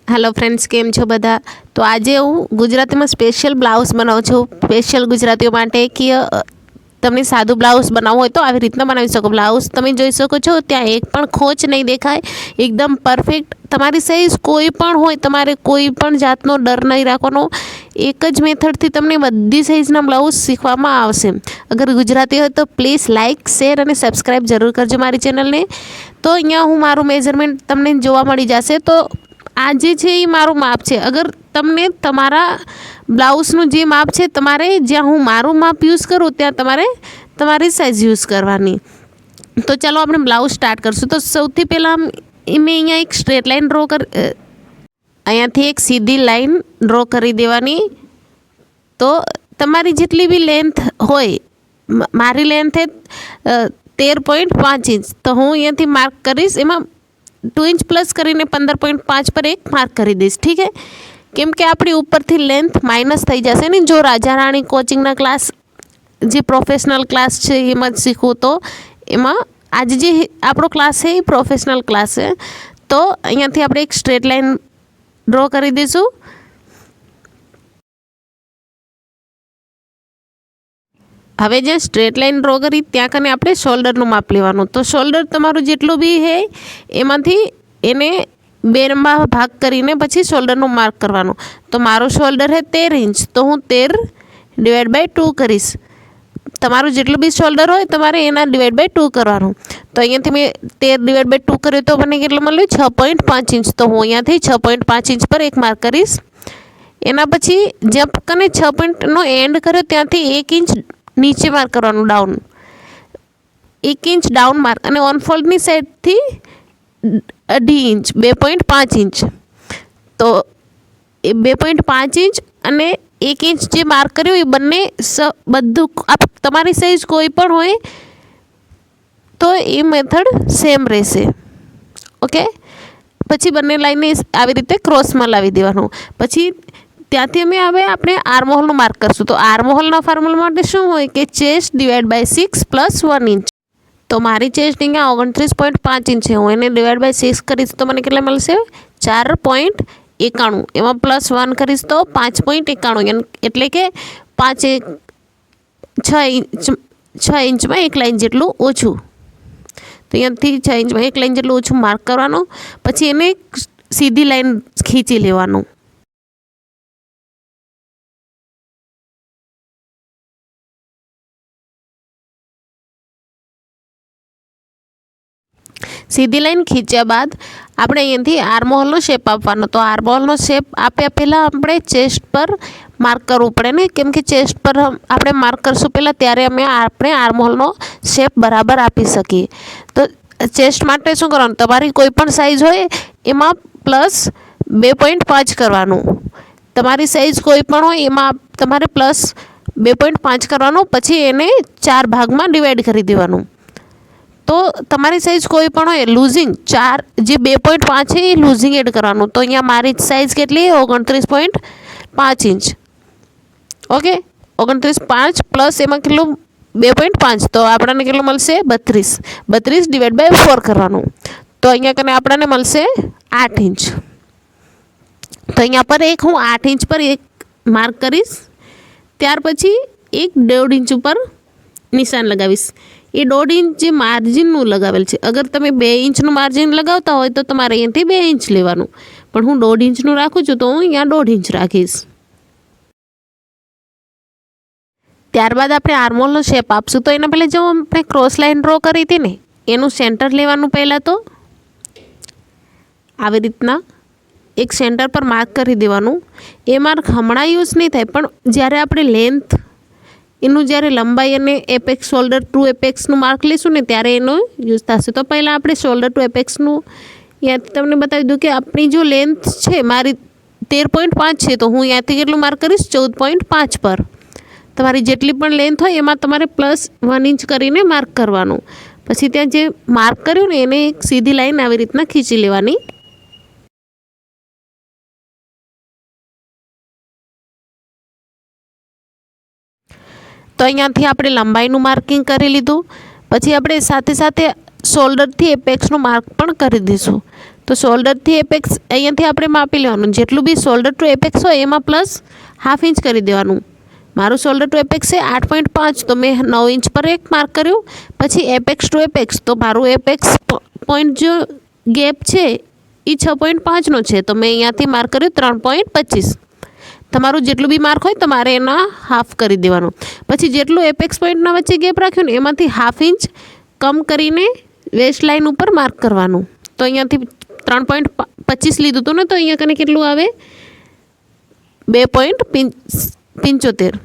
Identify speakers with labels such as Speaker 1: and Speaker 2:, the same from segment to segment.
Speaker 1: Hello friends, केम छो बधा। तो आज हूँ गुजराती में स्पेशल ब्लाउज बनाऊँ छूँ स्पेशल गुजरातीओ माटे कि तमने सादू ब्लाउज बनावવું હોય તો આવી રીતના બનાવી શકો। બ્લાઉઝ તમે જોઈ શકો છો ત્યાં એક પણ ખોચ નહીં દેખાય, એકદમ પરફેક્ટ તમારી સાઈઝ કોઈ પણ હોય, તમારે કોઈ પણ જાતનો ડર નહીં રાખવાનો। એક જ મેથડથી તમને બધી સાઈઝના બ્લાઉઝ શીખવામાં આવશે। અગર ગુજરાતી હોય તો પ્લીઝ લાઇક શેર અને સબસ્ક્રાઈબ જરૂર કરજો મારી ચેનલને। તો અહીંયા હું મારું મેઝરમેન્ટ તમને જોવા મળી જશે। તો આ જે છે એ મારું માપ છે। અગર તમને તમારા બ્લાઉઝનું જે માપ છે તમારે જ્યાં હું મારું માપ યુઝ કરું ત્યાં તમારે તમારી સાઇઝ યુઝ કરવાની। તો ચાલો આપણે બ્લાઉઝ સ્ટાર્ટ કરશું। તો સૌથી પહેલાં મેં અહીંયા એક સ્ટ્રેટ લાઇન ડ્રો અહીંયાથી એક સીધી લાઇન ડ્રો કરી દેવાની। તો તમારી જેટલી બી લેન્થ હોય, મારી લેન્થ है 13.5 इंच, तो હું અહીંયાથી માર્ક કરીશ। એમાં 2 इंच प्लस करीने 15.5 पर एक मार्क करी दईश। ठीक है, केम के आपणी उपरथी लेंथ माइनस थई जशे ने। जो राजा राणी कोचिंगना क्लास जे प्रोफेशनल क्लास छे एमां शीखवुं तो एमां आज जे आपणो क्लास है ए प्रोफेशनल क्लास है। तो अहींयाथी आपणे एक स्ट्रेट लाइन ड्रॉ करी दईशुं। हवे जे स्ट्रेट लाइन ड्रॉ करी त्यां कने आपणे शोल्डरनुं माप लेवानुं। तो शोल्डर तमारुं जेटલું बी है एमांथी एने 2 માં भाग करीने पछी शोल्डरनुं मार्क करवानुं। तो मारो शोल्डर है 13 इंच, तो हूँ 13/2 करीश। तमारुं जेटલું बी शोल्डर होय तमारे एना /2 करवानुं। तो अहींयाथी मैं 13/2 कर्यो तो मने केटલું मळ्युं 6.5 इंच। तो हूँ अहींयाथी 6.5 इंच पर एक मार्क करीश। एना पछी ज्यां कने 6 पॉइंटनो एंड कर्यो त्यांथी 1 इंच नीचे मार्क करवानुं, डाउन 1 इंच डाउन मार्क। अने ऑन फोल्डनी साइडथी 2.5 इंच 2.5 इंच। तो 2.5 इंच अने 1 इंच जे मार्क कर्यो ए बंने बधुं आप तमारी साइज कोई पण होय तो ए मेथड सेम रहेशे। ओके, पछी बंने लाइनने आवी रीते क्रॉसमां लावी देवानुं। पछी ત્યાંથી અમે હવે આપણે આર્મહોલનું માર્ક કરશું। તો આર્મહોલના ફોર્મ્યુલા માટે શું હોય કે ચેસ્ટ /6 + 1 इंच। તો મારી ચેસ્ટ અહીંયા 29.5 इंच છે, હું એને /6 કરીશ તો મને કેટલા મળશે 4.91। એમાં +1 કરીશ તો 5.91, એટલે કે 6 इंचમાં 1 લાઇન જેટલું ઓછું। તો અહીંયાથી 6 इंचમાં 1 લાઇન જેટલું ઓછું માર્ક કરવાનું। પછી એને સીધી લાઇન ખીચી લેવાનું। सीधी लाइन खींच्या बाद આપણે અહીંયાથી આર્મહોલનો શેપ આપવાનો। તો આર્મહોલનો શેપ આપ્યા પહેલાં આપણે ચેસ્ટ પર માર્ક કરવું પડે ને, કેમ કે ચેસ્ટ પર આપણે માર્ક કરશું પહેલાં ત્યારે આપણે આર્મહોલનો શેપ બરાબર આપી શકીએ। તો ચેસ્ટ માટે શું કરવાનું, તમારી કોઈ પણ સાઇઝ હોય એમાં +2.5 કરવાનું। તમારી સાઇઝ કોઈ પણ હોય એમાં તમારે +2.5 કરવાનું। પછી એને 4 ભાગમાં ડિવાઈડ કરી દેવાનું। तो तमारी साइज कोई पण होय, लूजिंग 4 जे 2.5 है ये लूजिंग एड करवानुं। तो अहींया मारी साइज केटली 29.5 इंच। ओके, 29.5 प्लस एमां केटલું 2.5, तो आपणाने केटલું मळशे 32। 32/4 करवानुं। तो अहींया कने आपणाने मळशे 8 इंच। तो अहींया पर एक हूँ 8 इंच पर एक मार्क करीश। त्यार पछी एक 1.5 इंच पर निशान लगावीश। એ 1.5 इंच जे मार्जिनનું લગાવેલ છે। અગર તમે 2 इंचનું માર્જિન લગાવતા હોય તો તમારે અહીંયાથી 2 इंच લેવાનું, પણ હું 1.5 इंचનું રાખું છું તો હું અહીંયા 1.5 इंच રાખીશ। ત્યારબાદ આપણે આર્મહોલનો શેપ આપશું। તો એના પહેલાં જો આપણે ક્રોસ લાઇન ડ્રો કરી હતી ને એનું સેન્ટર લેવાનું। પહેલાં તો આવી રીતના એક સેન્ટર પર માર્ક કરી દેવાનું। એ માર્ક હમણાં યુઝ નહીં થાય, પણ જ્યારે આપણે લેન્થ એનું જ્યારે લંબાઈ અને એપેક્સ શોલ્ડર ટુ એપેક્સનું માર્ક લઈશું ને ત્યારે એનો યુઝ થશે। તો પહેલાં આપણે શોલ્ડર ટુ એપેક્સનું ત્યાંથી તમને બતાવી દઉં કે આપણી જો લેન્થ છે મારી 13.5 છે, તો હું ત્યાંથી કેટલું માર્ક કરીશ 14.5 પર। તમારી જેટલી પણ લેન્થ હોય એમાં તમારે +1 इंच કરીને માર્ક કરવાનું। પછી ત્યાં જે માર્ક કર્યું ને એને એક સીધી લાઈન આવી રીતના ખીચી લેવાની। तो अहींयाथी आपणे लंबाईनुं मार्किंग करी लीधुं। पछी आपणे साथे साथे शोल्डरथी एपेक्सनुं मार्क पण करी दईशुं। તો શોલ્ડરથી એપેક્સ અહીંયાથી આપણે માપી લેવાનું, જેટલું બી શોલ્ડર ટુ એપેક્સ હોય એમાં પ્લસ ½ ઇંચ કરી દેવાનું. મારું શોલ્ડર ટુ એપેક્સ છે 8.5, તો મેં 9 ઇંચ પર એક માર્ક કર્યું. પછી એપેક્સ ટુ એપેક્સ, તો મારું એપેક્સ પોઈન્ટ જો ગેપ છે એ 6.5નો છે, તો મેં અહીંયાથી માર્ક કર્યું 3.25. તમારું જેટલું બી માર્ક હોય તમારે એના હાફ કરી દેવાનું. પછી જેટલું એપેક્સ પોઈન્ટના વચ્ચે ગેપ રાખ્યું ને એમાંથી ½ ઇંચ કમ કરીને વેસ્ટ લાઇન ઉપર માર્ક કરવાનું. તો અહીંયાથી 3.25 લીધું હતું ને, તો અહીંયા કને કેટલું આવે 2.75.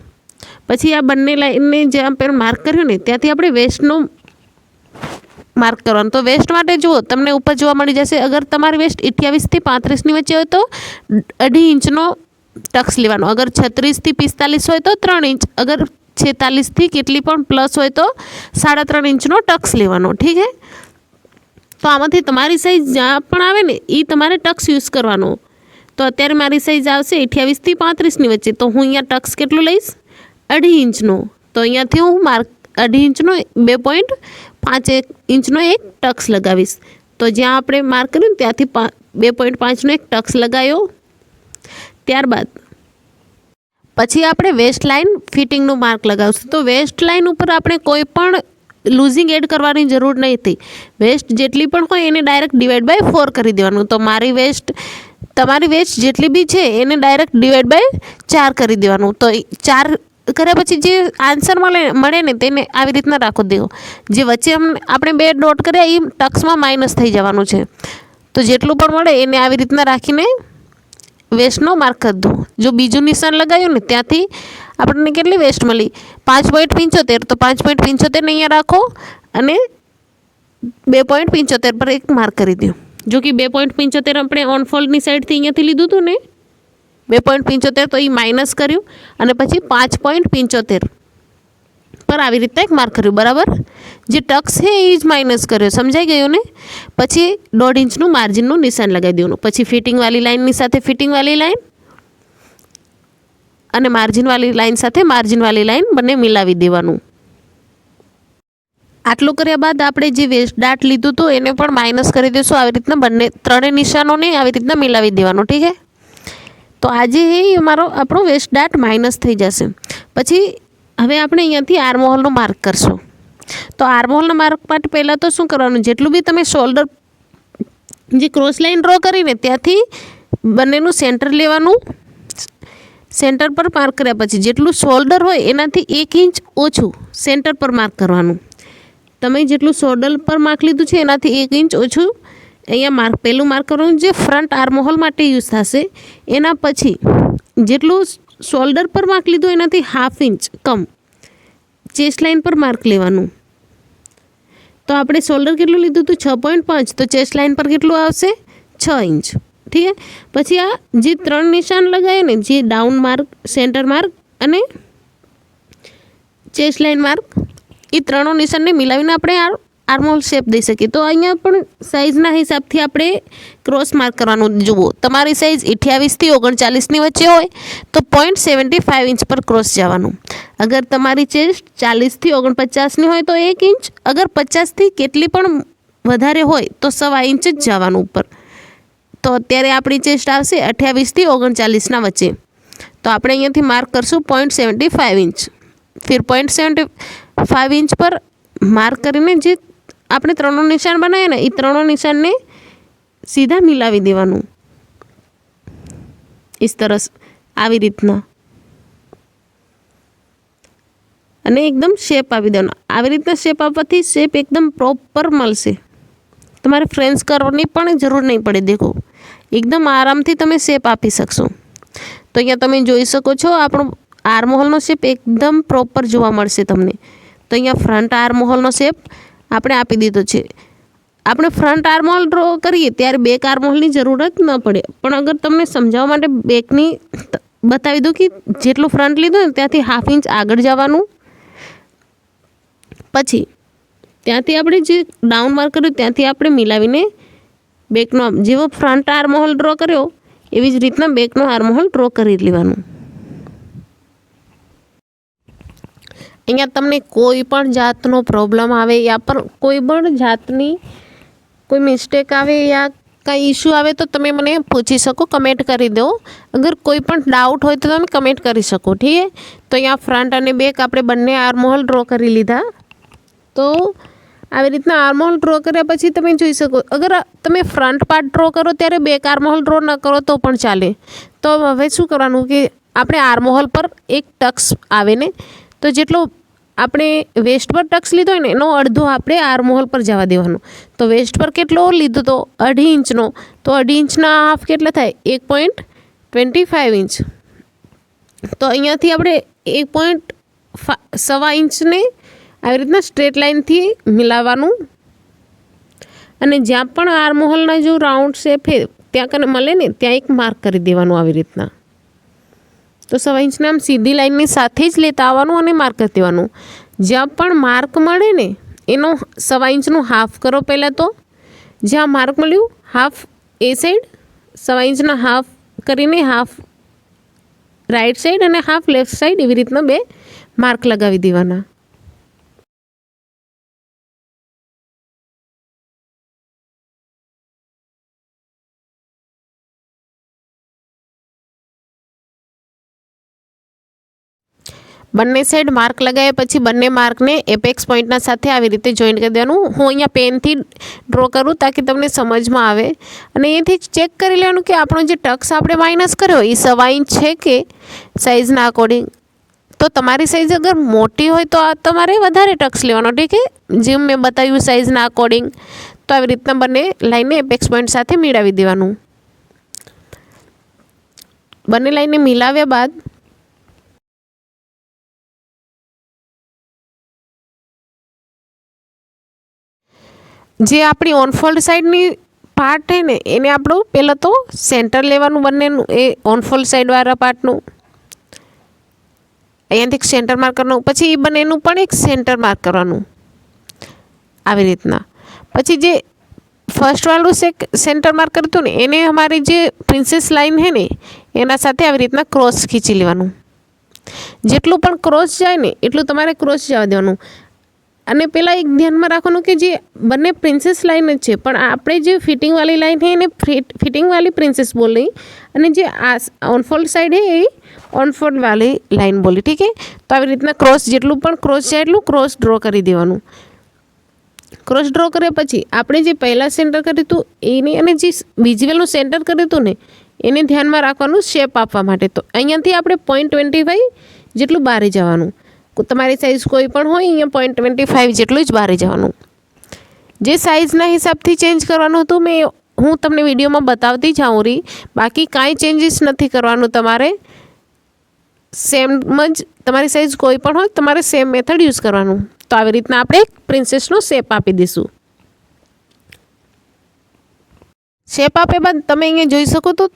Speaker 1: પછી આ બંને લાઇનને જે આપણે માર્ક કર્યું ને ત્યાંથી આપણે વેસ્ટનું માર્ક કરવાનું. તો વેસ્ટ માટે જુઓ તમને ઉપર જોવા મળી જશે, અગર તમારી વેસ્ટ 28 થી 35ની વચ્ચે હોય તો 2.5 ઇંચનો ટક્સ લેવાનો, અગર 36 થી 45 હોય તો 3 ઇંચ, અગર 46 થી કેટલી પણ પ્લસ હોય તો 3.5 ઇંચનો ટક્સ લેવાનો. ઠીક છે. તો આમાંથી તમારી સાઈઝ જ્યાં પણ આવે ને એ તમારે ટક્સ યુઝ કરવાનો. તો અત્યારે મારી સાઈઝ આવશે 28 થી 35ની વચ્ચે, તો હું અહીંયા ટક્સ કેટલું લઈશ 2.5 ઇંચનો. તો અહીંયાથી હું માર્ક 2.5 ઇંચનો 2.5 ઇંચનો એક ટક્સ લગાવીશ. તો જ્યાં આપણે માર્ક કર્યું ત્યાંથી 2.5નો એક ટક્સ લગાવ્યો. ત્યારબાદ પછી આપણે વેસ્ટ લાઇન ફિટિંગનું માર્ક લગાવશું. તો વેસ્ટ લાઇન ઉપર આપણે કોઈ પણ લૂઝિંગ એડ કરવાની જરૂર નથી. વેસ્ટ જેટલી પણ હોય એને ડાયરેક્ટ ડિવાઈડ બાય 4 કરી દેવાનું. તો મારી વેસ્ટ તમારી વેસ્ટ જેટલી બી છે એને ડાયરેક્ટ ડિવાઈડ બાય 4 કરી દેવાનું. તો 4 કર્યા પછી જે આન્સર મળે ને તેને આવી રીતના રાખો દેવો. જે વચ્ચે આપણે 2 ડોટ કર્યા એ ટક્સમાં માઇનસ થઈ જવાનું છે. તો જેટલું પણ મળે એને આવી રીતના રાખીને વેસ્ટનો માર્ક કરી દો. જો બીજું નિશાન લગાવ્યું ને ત્યાંથી આપણને કેટલી વેસ્ટ મળી 5.75, તો 5.75 ને અહીંયા રાખો અને 2.75 પર એક માર્ક કરી દો. જો કે 2.75 આપણે ઓન ફોલ્ડની સાઈડથી અહીંયાથી લીધું હતું ને 2.75, તો એ માઇનસ કર્યું અને પછી 5.75 પર આવી રીતે એક માર્ક કર્યું. બરાબર, જે ટક્સ છે એ જ માઇનસ કર્યો. સમજાઈ ગયું ને. પછી 1.5 ઇંચનું માર્જિનનું નિશાન લગાવી દેવાનું. પછી ફિટિંગવાળી લાઇનની સાથે ફિટિંગવાળી લાઇન અને માર્જિનવાળી લાઇન સાથે માર્જિનવાળી લાઇન બંને મિલાવી દેવાનું. આટલું કર્યા બાદ આપણે જે વેસ્ટ ડાટ લીધું હતું એને પણ માઇનસ કરી દઈશું. આવી રીતના બંને ત્રણેય નિશાનોને આવી રીતના મિલાવી દેવાનું. ઠીક છે. તો આજે આપણો વેસ્ટ ડાટ માઇનસ થઈ જશે. પછી હવે આપણે અહીંયાથી આર્મહોલનું માર્ક કરશું. તો આર્મહોલના માર્ક માટે પહેલાં તો શું કરવાનું, જેટલું બી તમે શોલ્ડર જે ક્રોસ લાઇન ડ્રો કરીને ત્યાંથી બંનેનું સેન્ટર લેવાનું. સેન્ટર પર માર્ક કર્યા પછી જેટલું શોલ્ડર હોય એનાથી 1 ઇંચ ઓછું સેન્ટર પર માર્ક કરવાનું. તમે જેટલું શોલ્ડર પર માર્ક લીધું છે એનાથી 1 ઇંચ ઓછું અહીંયા પહેલું માર્ક કરવાનું, જે ફ્રન્ટ આર્મહોલ માટે યુઝ થશે. એના પછી જેટલું શોલ્ડર પર માર્ક લીધું એનાથી ½ ઇંચ કમ ચેસ્ટ લાઇન પર માર્ક લેવાનું. તો આપણે શોલ્ડર કેટલું લીધું હતું 6.5, તો ચેસ્ટ લાઇન પર કેટલું આવશે 6 ઇંચ. ઠીક છે. પછી આ જે 3 નિશાન લગાવે ને, જે ડાઉન માર્ક, સેન્ટર માર્ક અને ચેસ્ટ લાઇન માર્ક, એ ત્રણો નિશાનને મિલાવીને આપણે આર્મહોલ શેપ દઈ શકીએ. તો અહીંયા પણ સાઇઝના હિસાબથી આપણે ક્રોસ માર્ક કરવાનું. જુઓ તમારી સાઇઝ 28 થી 39ની વચ્ચે હોય તો 0.75 ઇંચ પર ક્રોસ જવાનું. અગર તમારી ચેસ્ટ 40 થી 49ની હોય તો 1 ઇંચ, અગર 50 થી કેટલી પણ વધારે હોય તો 1.25 ઇંચ જ જવાનું ઉપર. તો અત્યારે આપણી ચેસ્ટ આવશે 28 થી 39ના વચ્ચે, તો આપણે અહીંયાથી માર્ક કરશું 0.75 ઇંચ. ફિર 0.75 ઇંચ પર માર્ક કરીને જે આપણે ત્રણો નિશાન બનાવ્યા ને એ ત્રણો નિશાનને સીધા મિલાવી દેવાનું. इस तरह આવી રીતના અને એકદમ શેપ આપી દેવાનો. આવી રીતના શેપ આપવાથી શેપ એકદમ પ્રોપર મળશે. તમારે ફ્રેન્ચ કરવાની પણ જરૂર નહીં પડે. દેખો એકદમ આરામથી તમે શેપ આપી શકશો. તો અહીંયા તમે જોઈ શકો છો આપણો આર્મહોલનો શેપ એકદમ પ્રોપર જોવા મળશે તમને. તો અહીંયા ફ્રન્ટ આર્મહોલનો શેપ આપણે આપી દીધો છે. આપણે ફ્રન્ટ આર્મહોલ ડ્રો કરીએ ત્યારે બેક આર્મહોલની જરૂરત ન પડે, પણ અગર તમને સમજાવવા માટે બેકની બતાવી દઉં કે જેટલું ફ્રન્ટ લીધું ને ત્યાંથી ½ ઇંચ આગળ જવાનું. પછી ત્યાંથી આપણે જે ડાઉન માર્ક કર્યું ત્યાંથી આપણે મિલાવીને બેકનો જેવો ફ્રન્ટ આર્મહોલ ડ્રો કર્યો એવી જ રીતના બેકનો આર્મહોલ ડ્રો કરી લેવાનું. અહીંયા તમને કોઈ પણ જાતનો પ્રોબ્લેમ આવે યા પર કોઈ પણ જાતની કોઈ મિસ્ટેક આવે યા કાંઈ ઇશ્યુ આવે તો તમે મને પૂછી શકો, કમેન્ટ કરી દો. અગર કોઈ પણ ડાઉટ હોય તો તમે કમેન્ટ કરી શકો. ઠીક છે. તો અહીંયા ફ્રન્ટ અને બેક આપણે બંને આર્મહોલ ડ્રો કરી લીધા. તો આવી રીતના આર્મહોલ ડ્રો કર્યા પછી તમે જોઈ શકો, અગર તમે ફ્રન્ટ પાર્ટ ડ્રો કરો ત્યારે બેક આર્મહોલ ડ્રો ન કરો તો પણ ચાલે. તો હવે શું કરવાનું કે આપણે આર્મહોલ પર એક ટક્સ આવે ને, તો જેટલો આપણે વેસ્ટ પર ટક્સ લીધો હોય ને એનો અડધો આપણે આર્મહોલ પર જવા દેવાનો. તો વેસ્ટ પર કેટલો લીધો તો 2.5 ઇંચનો, તો 2.5 ઇંચના હાફ કેટલા થાય 1.25 ઇંચ. તો અહીંયાથી આપણે 1.25 ઇંચને આવી રીતના સ્ટ્રેટ લાઇનથી મિલાવવાનું, અને જ્યાં પણ આર્મહોલના જો રાઉન્ડ શેપ છે ત્યાં કને મળે ને ત્યાં એક માર્ક કરી દેવાનું આવી રીતના. તો 1.25 ઇંચને આમ સીધી લાઇનની સાથે જ લેતા આવવાનું અને માર્ક કરી દેવાનું. જ્યાં પણ માર્ક મળે ને એનો 1.25 ઇંચનું હાફ કરો પહેલાં. તો જ્યાં માર્ક મળ્યું હાફ એ સાઈડ 1.25 ઇંચના હાફ કરીને હાફ રાઈટ સાઈડ અને હાફ લેફ્ટ સાઈડ એવી રીતના 2 માર્ક લગાવી દેવાના. બંને સાઈડ માર્ક લગાવ્યા પછી બંને માર્કને એપેક્સ પોઈન્ટના સાથે આવી રીતે જોઈન્ટ કરી દેવાનું. હું અહીંયા પેનથી ડ્રો કરું તાકી તમને સમજમાં આવે. અને અહીંયાથી ચેક કરી લેવાનું કે આપણો જે ટક્સ આપણે માઇનસ કર્યો એ 1.25 ઇંચ છે કે સાઇઝના અકોર્ડિંગ. તો તમારી સાઇઝ અગર મોટી હોય તો આ તમારે વધારે ટક્સ લેવાનો. ઠીક છે, જેમ મેં બતાવ્યું સાઇઝના અકોર્ડિંગ. તો આવી રીતના બંને લાઇનને એપેક્સ પોઈન્ટ સાથે મિલાવી દેવાનું. બંને લાઇનને મિલાવ્યા બાદ જે આપણી ઓનફોલ્ડ સાઈડની પાર્ટ છે ને એને આપણું પહેલાં તો સેન્ટર લેવાનું બંનેનું, એ ઓનફોલ્ડ સાઈડવાળા પાર્ટનું અહીંયાથી સેન્ટર માર્ક કરવાનું. પછી એ બંનેનું પણ એક સેન્ટર માર્ક કરવાનું આવી રીતના. પછી જે ફર્સ્ટવાળું સેન્ટર માર્ક કર્યું હતું ને એને અમારી જે પ્રિન્સેસ લાઇન છે ને એના સાથે આવી રીતના ક્રોસ ખીંચી લેવાનું. જેટલું પણ ક્રોસ જાય ને એટલું તમારે ક્રોસ જવા દેવાનું. અને પહેલાં એક ધ્યાનમાં રાખવાનું કે જે બંને પ્રિન્સેસ લાઇન જ છે, પણ આપણે જે ફિટિંગવાળી લાઇન છે એને ફિટિંગવાળી પ્રિન્સેસ બોલી, અને જે આ ઓનફોલ્ડ સાઈડ છે એ ઓનફોલ્ડવાળી લાઇન બોલી. ઠીક છે. તો આવી રીતના ક્રોસ જેટલું પણ ક્રોસ જાય એટલું ક્રોસ ડ્રો કરી દેવાનું. ક્રોસ ડ્રો કર્યા પછી આપણે જે પહેલાં સેન્ટર કર્યું હતું એને અને જે બીજી વેલનું સેન્ટર કર્યું હતું ને એને ધ્યાનમાં રાખવાનું શેપ આપવા માટે. તો અહીંયાથી આપણે 0.25 જેટલું બહાર જવાનું. તમારી સાઇઝ કોઈ પણ હોય અહીંયા 0.25 જેટલું જ બહાર જવાનું. જે સાઇઝના હિસાબથી ચેન્જ કરવાનું હતું હું તમને વિડીયોમાં બતાવતી જાઉં રહી. બાકી કાંઈ ચેન્જીસ નથી કરવાનું તમારે. સેમ જ તમારી સાઇઝ કોઈ પણ હોય તમારે સેમ મેથડ યુઝ કરવાનું. તો આવી રીતના આપણે પ્રિન્સેસનો શેપ આપી દઈશું. શેપ આપ્યા બાદ તમે અહીંયા જોઈ શકો તો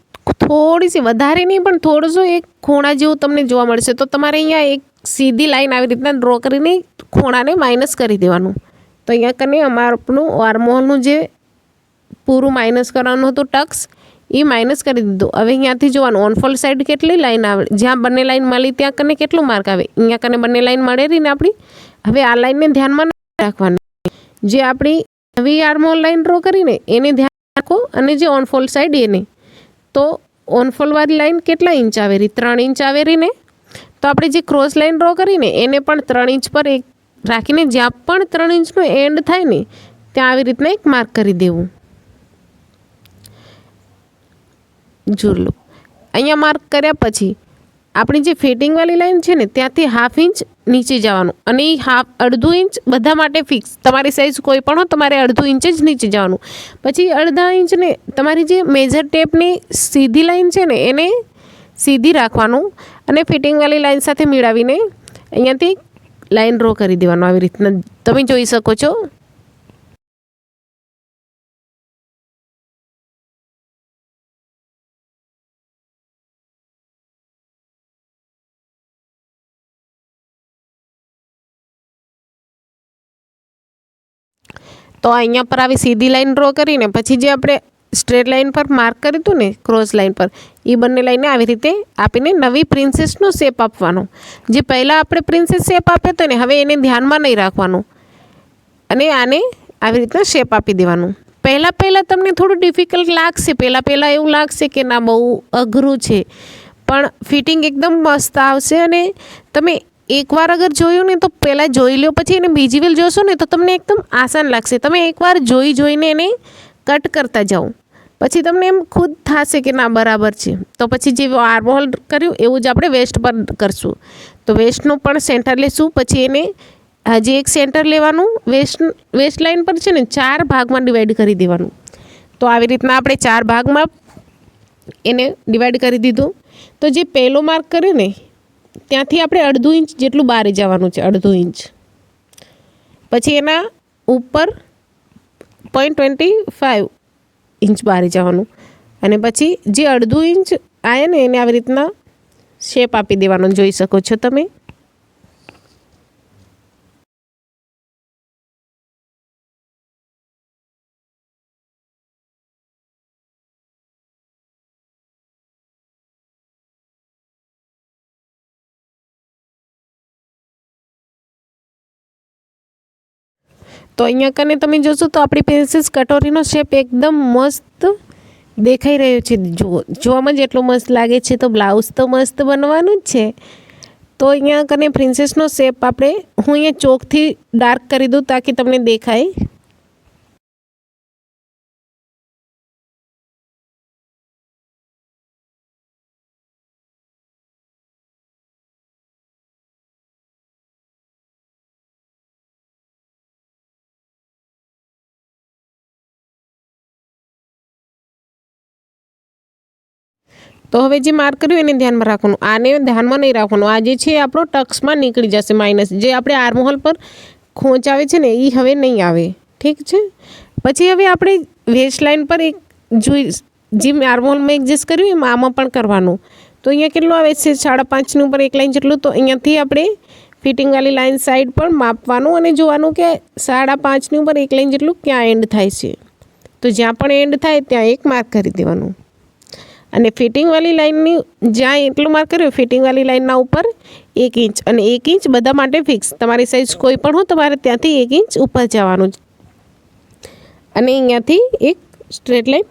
Speaker 1: થોડી સી વધારે નહીં પણ થોડું એક ખૂણા જેવું તમને જોવા મળશે. તો તમારે અહીંયા એક સીધી લાઈન આવી રીતના ડ્રો કરીને ખૂણાને માઇનસ કરી દેવાનું. તો અહીંયા કને આપણું આર્મહોલનું જે પૂરું માઇનસ કરવાનું હતું ટક્સ એ માઇનસ કરી દીધું. હવે અહીંયાથી જોવાનું ઓનફોલ્ડ સાઈડ કેટલી લાઈન આવે, જ્યાં બંને લાઈન મળી ત્યાં કને કેટલું માર્ક આવે. અહીંયા કને બંને લાઈન મળેલી ને આપણી. હવે આ લાઈનને ધ્યાનમાં રાખવાની. જે આપણી નવી આર્મહોલ લાઈન ડ્રો કરીને એને ધ્યાન રાખો, અને જે ઓનફોલ્ડ સાઈડ એને. તો ઓનફોલ્ડવાળી લાઈન કેટલા ઇંચ આવેરી? 3 ઇંચ આવેરી ને. તો આપણે જે ક્રોસ લાઈન ડ્રો કરીને એને પણ 3 ઇંચ પર એક રાખીને જ્યાં પણ 3 ઇંચનો એન્ડ થાય ને ત્યાં આવી રીતના એક માર્ક કરી દેવું. જોઈ લો. અહીંયા માર્ક કર્યા પછી આપણી જે ફિટિંગવાળી લાઈન છે ને ત્યાંથી 1/2 ઇંચ નીચે જવાનું, અને એ અડધું ઇંચ બધા માટે ફિક્સ. તમારી સાઇઝ કોઈ પણ હોય તમારે અડધું ઇંચ જ નીચે જવાનું. પછી અડધા ઇંચને તમારી જે મેજર ટેપની સીધી લાઈન છે ને એને સીધી રાખવાનું, અને ફિટિંગવાળી લાઈન સાથે મિલાવીને અહીંયાથી લાઈન ડ્રો કરી દેવાનું આવી રીતના તમે જોઈ શકો છો. તો અહીંયા પર આવી સીધી લાઈન ડ્રો કરીને પછી જે આપણે સ્ટ્રેટ લાઈન પર માર્ક કર્યું હતું ને ક્રોસ લાઈન પર એ બંને લાઈને આવી રીતે આપીને નવી પ્રિન્સેસનો શેપ આપવાનો. જે પહેલાં આપણે પ્રિન્સેસ શેપ આપ્યો હતો ને હવે એને ધ્યાનમાં નહીં રાખવાનું, અને આને આવી રીતના શેપ આપી દેવાનું. પહેલાં તમને થોડું ડિફિકલ્ટ લાગશે, પહેલાં એવું લાગશે કે ના બહુ અઘરું છે, પણ ફિટિંગ એકદમ મસ્ત આવશે. અને તમે એકવાર અગર જોયું ને તો પહેલાં જોઈ લો, પછી એને બીજી વાર જોશો ને તો તમને એકદમ આસાન લાગશે. તમે એકવાર જોઈને એને કટ કરતા જાઓ, પછી તમને એમ ખુદ થશે કે ના બરાબર છે. તો પછી જે આર્મહોલ કર્યું એવું જ આપણે વેસ્ટ પર કરશું. તો વેસ્ટનું પણ સેન્ટર લેશું, પછી એને હજી એક સેન્ટર લેવાનું. વેસ્ટ લાઇન પર છે ને 4 ભાગમાં ડિવાઈડ કરી દેવાનું. તો આવી રીતના આપણે 4 ભાગમાં એને ડિવાઈડ કરી દીધું. તો જે પહેલો માર્ક કર્યો ને ત્યાંથી આપણે 1/2 ઇંચ જેટલું બહાર જવાનું છે, 1/2 ઇંચ. પછી એના ઉપર 0.25 ઇંચ બહાર જવાનું, અને પછી જે 1/2 ઇંચ આવે ને એને આવી રીતના શેપ આપી દેવાનો, જોઈ શકો છો તમે. તો અહીંયા કને તમે જોશો તો આપણી પ્રિન્સેસ કટોરીનો શેપ એકદમ મસ્ત દેખાઈ રહ્યો છે. જુઓ, જોવામાં જ એટલો મસ્ત લાગે છે, તો બ્લાઉઝ તો મસ્ત બનવાનું જ છે. તો અહીંયા કને પ્રિન્સેસનો શેપ હું અહીંયા ચોકથી ડાર્ક કરી દઉં તાકી તમને દેખાય. તો હવે જે માર્ક કર્યું એને ધ્યાનમાં રાખવાનું, આને ધ્યાનમાં નહીં રાખવાનું. આ જે છે આપણો ટક્સમાં નીકળી જશે માઇનસ. જે આપણે આર્મહોલ પર ખોંચ આવે છે ને એ હવે નહીં આવે, ઠીક છે. પછી હવે આપણે વેસ્ટ લાઇન પર એક જેમ આર્મહોલમાં એડજસ્ટ કર્યું એમ આમાં પણ કરવાનું. તો અહીંયા કેટલું આવે છે 5.5ની ઉપર 1 લાઇન જેટલું. તો અહીંયાથી આપણે ફિટિંગવાળી લાઇન સાઈડ પણ માપવાનું અને જોવાનું કે 5.5ની ઉપર 1 લાઇન જેટલું ક્યાં એન્ડ થાય છે. તો જ્યાં પણ એન્ડ થાય ત્યાં એક માર્ક કરી દેવાનું. અને ફિટિંગવાળી લાઇનની જ્યાં એટલું માર્ક કર્યું, ફિટિંગવાળી લાઇનના ઉપર 1 ઇંચ, અને 1 ઇંચ બધા માટે ફિક્સ. તમારી સાઇઝ કોઈ પણ હોય તમારે ત્યાંથી 1 ઇંચ ઉપર જવાનું. અને અહીંયાથી એક સ્ટ્રેટ લાઇન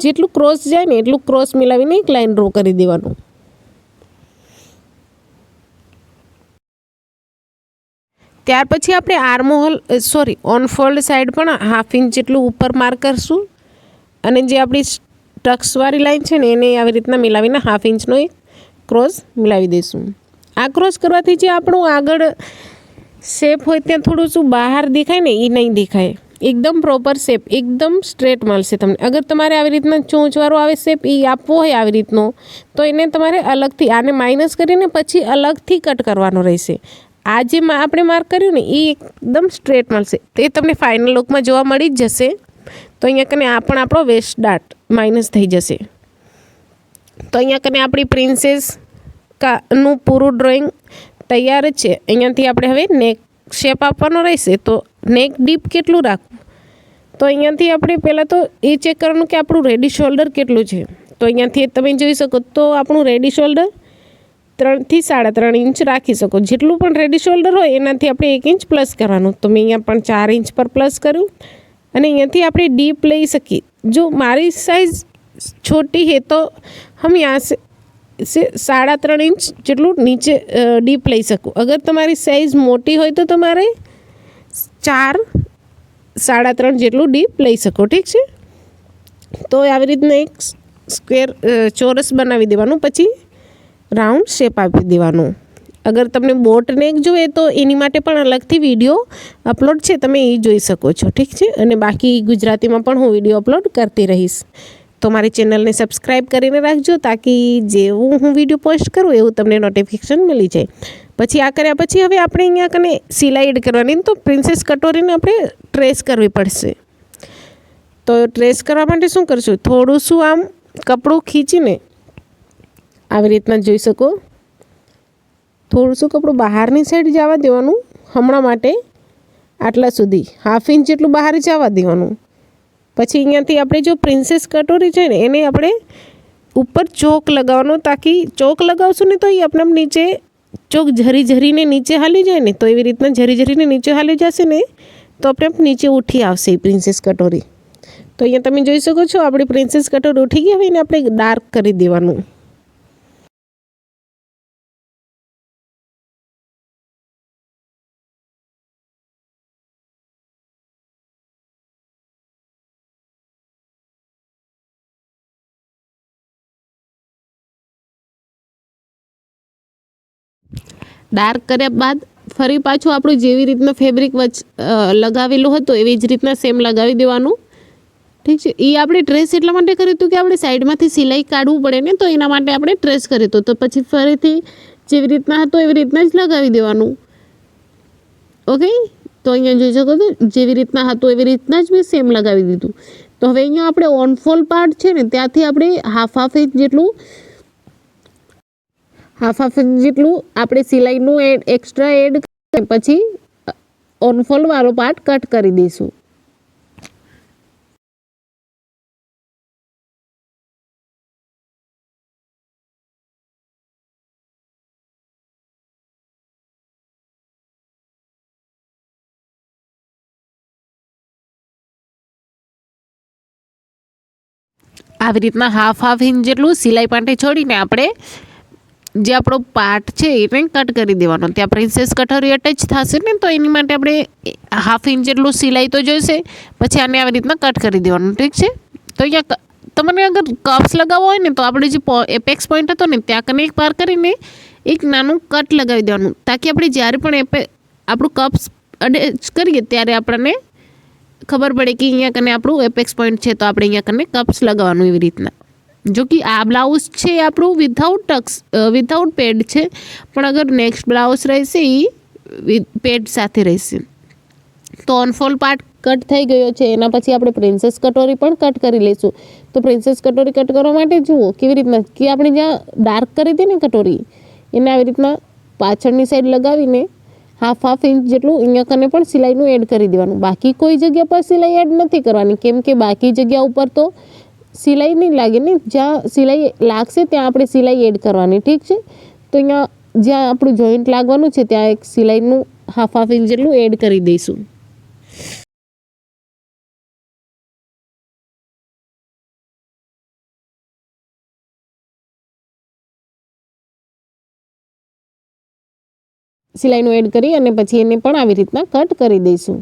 Speaker 1: જેટલું ક્રોસ જાય ને એટલું ક્રોસ મિલાવીને એક લાઇન ડ્રો કરી દેવાનું. ત્યાર પછી આપણે ઓનફોલ્ડ સાઈડ પણ 1/2 ઇંચ જેટલું ઉપર માર્ક કરશું. અને જે આપણી ટક્સવાળી લાઈન છે ને એને આવી રીતના મિલાવીને 1/2 ઇંચનો એક ક્રોસ મિલાવી દઈશું. આ ક્રોસ કરવાથી જે આપણું આગળ શેપ હોય ત્યાં થોડું શું બહાર દેખાય ને એ નહીં દેખાય, એકદમ પ્રોપર શેપ, એકદમ સ્ટ્રેટ મળશે તમને. અગર તમારે આવી રીતના ચોંચવાળો આવે શેપ એ આપવો હોય આવી રીતનો, તો એને તમારે અલગથી આને માઇનસ કરીને પછી અલગથી કટ કરવાનો રહેશે. આ જે આપણે માર્ક કર્યું ને એ એકદમ સ્ટ્રેટ મળશે, તે તમને ફાઇનલ લુકમાં જોવા મળી જ જશે. તો અહીંયા કને આ પણ આપણો વેસ્ટ ડાર્ટ માઇનસ થઈ જશે. તો અહીંયા કને આપણી પ્રિન્સેસ નું પૂરું ડ્રોઈંગ તૈયાર જ છે. અહીંયાથી આપણે હવે નેક શેપ આપવાનો રહેશે. તો નેક ડીપ કેટલું રાખવું, તો અહીંયાથી આપણે પહેલાં તો એ ચેક કરવાનું કે આપણું રેડી શોલ્ડર કેટલું છે. તો અહીંયાથી તમે જોઈ શકો તો આપણું રેડી શોલ્ડર 3 થી 3.5 ઇંચ રાખી શકો. જેટલું પણ રેડી શોલ્ડર હોય એનાથી આપણે 1 ઇંચ પ્લસ કરવાનું. તો મેં અહીંયા પણ 4 ઇંચ પર પ્લસ કર્યું. અને અહીંયાથી આપણે ડીપ લઈ શકીએ. જો મારી સાइज़ छोटी है तो हम यहाँ से 3.5 इंच જેટલું નીચે ડીપ લઈ શકું. અગર તમારી સાઇઝ મોટી હોય તો તમારે 4.5 જેટલું ડીપ લઈ શકો, ઠીક છે. તો આવી રીતના એક ચોરસ બનાવી દેવાનું, પછી રાઉન્ડ શેપ આપી દેવાનું. અગર તમને બોટ નેક જોઈએ તો એની માટે પણ અલગથી વિડીયો અપલોડ છે, તમે એ જોઈ શકો છો, ઠીક છે. અને બાકી ગુજરાતીમાં પણ હું વિડીયો અપલોડ કરતી રહીશ. તો મારી ચેનલને સબસ્ક્રાઈબ કરીને રાખજો તાકી જેવું હું વિડીયો પોસ્ટ કરું એવું તમને નોટિફિકેશન મળી જાય. પછી આ કર્યા પછી હવે આપણે અહીંયા કને સિલાઈ એડ કરવાની. તો પ્રિન્સેસ કટોરીને આપણે ટ્રેસ કરવી પડશે. તો ટ્રેસ કરવા માટે શું કરશું, થોડું શું આમ કપડું ખીચીને આવી રીતના જોઈ શકો, થોડુંશું કપડું બહારની સાઈડ જવા દેવાનું. હમણાં માટે આટલા સુધી 1/2 ઇંચ જેટલું બહાર જવા દેવાનું. પછી અહીંયાથી આપણે જો પ્રિન્સેસ કટોરી છે ને એને આપણે ઉપર ચોક લગાવવાનો, તાકી ચોક લગાવશું ને તો એ આપણે નીચે ચોક ઝરીને નીચે હાલી જાય ને, તો એવી રીતના ઝરીને નીચે હાલી જશે ને તો આપણે નીચે ઉઠી આવશે એ પ્રિન્સેસ કટોરી. તો અહીંયા તમે જોઈ શકો છો આપણી પ્રિન્સેસ કટર ઉઠી ગઈ. હવે એને આપણે ડાર્ક કરી દેવાનું. ડાર્ક કર્યા બાદ ફરી પાછું આપણું જેવી રીતના ફેબ્રિક લગાવેલું હતું એવી જ રીતના સેમ લગાવી દેવાનું. ઠીક છે. એ આપણે ટ્રેસ એટલા માટે કર્યું હતું કે આપણે સાઈડમાંથી સિલાઈ કાઢવું પડે ને, તો એના માટે આપણે ટ્રેસ કર્યું હતું. તો પછી ફરીથી જેવી રીતના હતો એવી રીતના જ લગાવી દેવાનું. ઓકે, તો અહીંયા જોઈ શકો છો જેવી રીતના હતું એવી રીતના જ મેં સેમ લગાવી દીધું. તો હવે અહીંયા આપણે ઓનફોલ પાર્ટ છે ને ત્યાંથી આપણે હાફ ઇંચ જેટલું આપણે સિલાઈનું એક્સ્ટ્રા એડ પછી ઓનફોલ વાળો પાર્ટ કટ કરી દઈશું. આવી રીતના હાફ ઇંચ જેટલું સિલાઈ માટે છોડીને આપણે જે આપણો પાર્ટ છે એને કટ કરી દેવાનો. ત્યાં પ્રિન્સેસ કટર અટેચ થશે ને, તો એની માટે આપણે હાફ ઇંચ જેટલું સિલાઈ તો જોઈશે. પછી આને આવી રીતના કટ કરી દેવાનું. ઠીક છે. તો અહીંયા તમને અગર કપ્સ લગાવવા હોય ને તો આપણે જે એપેક્સ પોઈન્ટ હતો ને ત્યાં કને એક પાર કરીને એક નાનું કટ લગાવી દેવાનું, તાકી આપણે જ્યારે પણ આપણું કપ્સ અટેચ કરીએ ત્યારે આપણને ખબર પડે કે અહીંયા કને આપણું એપેક્સ પોઈન્ટ છે, તો આપણે અહીંયા કને કપ્સ લગાવવાનું એવી રીતના. જો કે આ બ્લાઉઝ છે આપણું વિથઆઉટ પેડ છે, પણ અગર નેક્સ્ટ બ્લાઉઝ રહેશે એ પેડ સાથે રહેશે. તો ઓનફોલ પાર્ટ કટ થઈ ગયો છે. એના પછી આપણે પ્રિન્સેસ કટોરી પણ કટ કરી લઈશું. તો પ્રિન્સેસ કટોરી કટ કરવા માટે જુઓ કેવી રીતના કે આપણે જ્યાં ડાર્ક કરી હતી ને કટોરી એને આવી રીતના પાછળની સાઈડ લગાવીને હાફ ઇંચ જેટલું અહીંયા કને પણ સિલાઈનું એડ કરી દેવાનું. બાકી કોઈ જગ્યા પર સિલાઈ એડ નથી કરવાની, કેમ કે બાકી જગ્યા ઉપર તો સિલાઈ નહીં લાગે ને, જ્યાં સિલાઈ લાગશે ત્યાં આપણે સિલાઈ એડ કરવાની. ઠીક છે. તો અહીંયા જ્યાં આપણું જોઈન્ટ લાગવાનું છે ત્યાં એક સિલાઈનું હાફ ઇંચ જેટલું એડ કરી દઈશું. સિલાઈનું એડ કરી અને પછી એને પણ આવી રીતના કટ કરી દઈશું.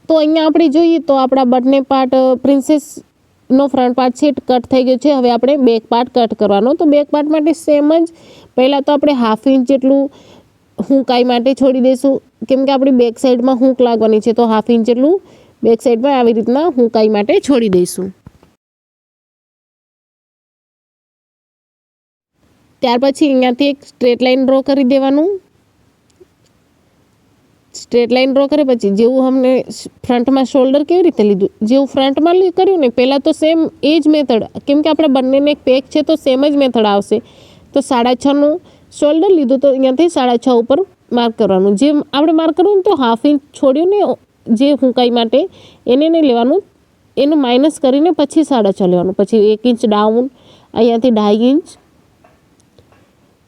Speaker 1: તો અહીંયા આપણે જોઈએ તો આપણા બંને પાર્ટ પ્રિન્સેસનો ફ્રન્ટ પાર્ટ છે કટ થઈ ગયો છે. હવે આપણે બેક પાર્ટ કટ કરવાનો. તો બેક પાર્ટ માટે સેમ જ પહેલાં તો આપણે હાફ ઇંચ જેટલું હુંકાઈ માટે છોડી દઈશું, કેમ કે આપણી બેક સાઈડમાં હૂંક લાગવાની છે. તો હાફ ઇંચ જેટલું બેક સાઈડમાં આવી રીતના હુંકાઈ માટે છોડી દઈશું. ત્યાર પછી અહીંયાથી એક સ્ટ્રેટ લાઇન ડ્રો કરી દેવાનું. સ્ટ્રેટ લાઇન ડ્રો કરે પછી જેવું અમને ફ્રન્ટમાં શોલ્ડર કેવી રીતે લીધું, જેવું ફ્રન્ટમાં કર્યું ને પહેલાં તો સેમ એ જ મેથડ, કેમ કે આપણે બંનેને એક પેક છે તો સેમ જ મેથડ આવશે. તો 6.5નું શોલ્ડર લીધું તો અહીંયાથી 6.5 ઉપર માર્ક કરવાનું. જે આપણે માર્ક કરવું તો હાફ ઇંચ છોડ્યું ને જે હુંકાઈ માટે એને નહીં લેવાનું, એનું માઇનસ કરીને પછી 6.5 લેવાનું. પછી 1 ઇંચ ડાઉન, અહીંયાથી 2.5 ઇંચ,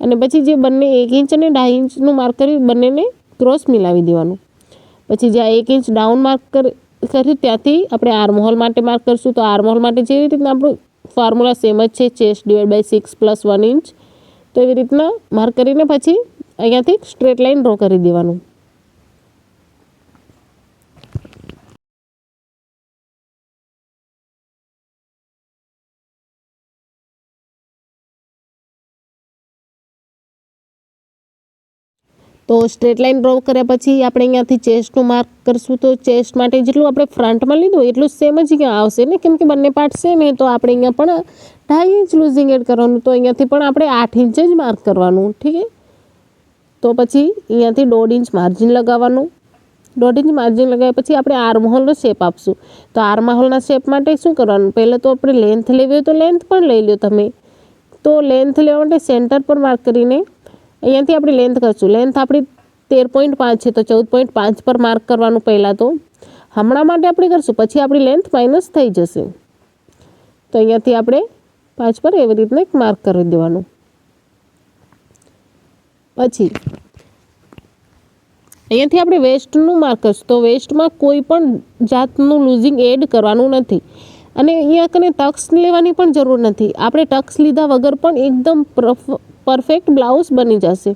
Speaker 1: અને પછી જે બંને 1 ઇંચ અને 2.5 ઇંચનું માર્ક કર્યું બંનેને ક્રોસ મિલાવી દેવાનું. પછી જ્યાં 1 ઇંચ ડાઉન માર્ક કર્યું ત્યાંથી આપણે આર્મહોલ માટે માર્ક કરીશું. તો આર્મહોલ માટે જેવી રીતના આપણું ફોર્મ્યુલા સેમ જ છે, ચેસ્ટ / 6 + 1 ઇંચ. તો એવી રીતના માર્ક કરીને પછી અહીંયાથી સ્ટ્રેટ લાઇન ડ્રો કરી દેવાનું. તો સ્ટ્રેટ લાઇન ડ્રો કર્યા પછી આપણે અહીંયાથી ચેસ્ટનું માર્ક કરીશું. તો ચેસ્ટ માટે જેટલું આપણે ફ્રન્ટમાં લીધું એટલું સેમ જ અહીંયા આવશે ને, કેમ કે બંને પાર્ટ સેમ તો આપણે અહીંયા પણ 2.5 ઇંચ લૂઝિંગ એડ કરવાનું. તો અહીંયાથી પણ આપણે 8 ઇંચ જ માર્ક કરવાનું. ઠીક છે. તો પછી અહીંયાથી 1.5 ઇંચ માર્જિન લગાવવાનું. 1.5 ઇંચ માર્જિન લગાવ્યા પછી આપણે આર્મહોલનો શેપ આપશું. તો આર્મહોલના શેપ માટે શું કરવાનું, પહેલાં તો આપણે લેન્થ લેવી હોય તો લેન્થ પણ લઈ લો તમે. તો લેન્થ લેવા માટે સેન્ટર પર માર્ક કરીને અહીંયાથી આપણે લેન્થ કરશું. લેન્થ આપણી 13.5 છે તો 14.5 પર માર્ક કરવાનું. પહેલાં તો હમણાં માટે આપણે કરશું, પછી આપણી લેન્થ માઇનસ થઈ જશે. તો અહીંયાથી આપણે 5 પર એવી રીતના એક માર્ક કરી દેવાનું. પછી અહીંયાથી આપણે વેસ્ટનું માર્ક કરશું તો વેસ્ટમાં કોઈ પણ જાતનું લૂઝિંગ એડ કરવાનું નથી અને અહીંયા કને ટક્સ લેવાની પણ જરૂર નથી. આપણે ટક્સ લીધા વગર પણ એકદમ પરફેક્ટ બ્લાઉઝ બની જશે.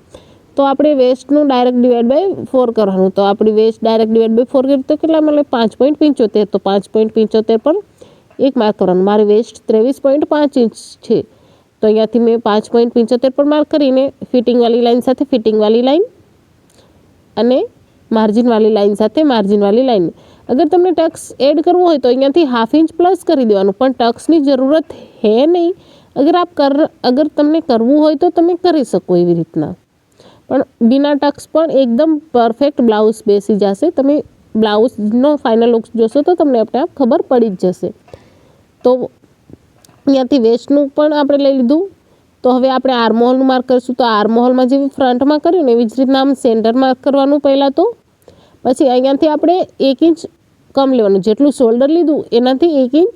Speaker 1: તો આપણે વેસ્ટનું ડાયરેક્ટ ડિવાઈડ બાય 4 કરવાનું. તો આપણી વેસ્ટ ડાયરેક્ટ ડિવાઈડ બાય 4 કરીએ તો કેટલા મળે? 5.75. તો 5.75 પર એક માર્ક કરવાનું. મારી વેસ્ટ 23.5 ઇંચ છે તો અહીંયાથી મેં 5.75 પર માર્ક કરીને ફિટિંગવાળી લાઈન સાથે ફિટિંગવાળી લાઈન અને માર્જિનવાળી લાઈન સાથે માર્જિનવાળી લાઈન. અગર તમને ટક્સ એડ કરવું હોય તો અહીંયાથી 1/2 ઇંચ પ્લસ કરી દેવાનું, પણ ટક્સની જરૂરત હે નહીં. અગર તમને કરવું હોય તો તમે કરી શકો એવી રીતના, પણ બિના ટક્સ પણ એકદમ પરફેક્ટ બ્લાઉઝ બેસી જશે. તમે બ્લાઉઝનો ફાઇનલ લુક જોશો તો તમને આપણે આપ ખબર પડી જ જશે. તો અહીંયાથી વેસ્ટનું પણ આપણે લઈ લીધું. તો હવે આપણે આર્મહોલનું માર્ક કરીશું. તો આર્મહોલમાં જેવી ફ્રન્ટમાં કર્યું ને એવી જ રીતના આમ સેન્ટર માર્ક કરવાનું પહેલાં. તો પછી અહીંયાથી આપણે 1 ઇંચ કમ લેવાનું. જેટલું શોલ્ડર લીધું એનાથી 1 ઇંચ,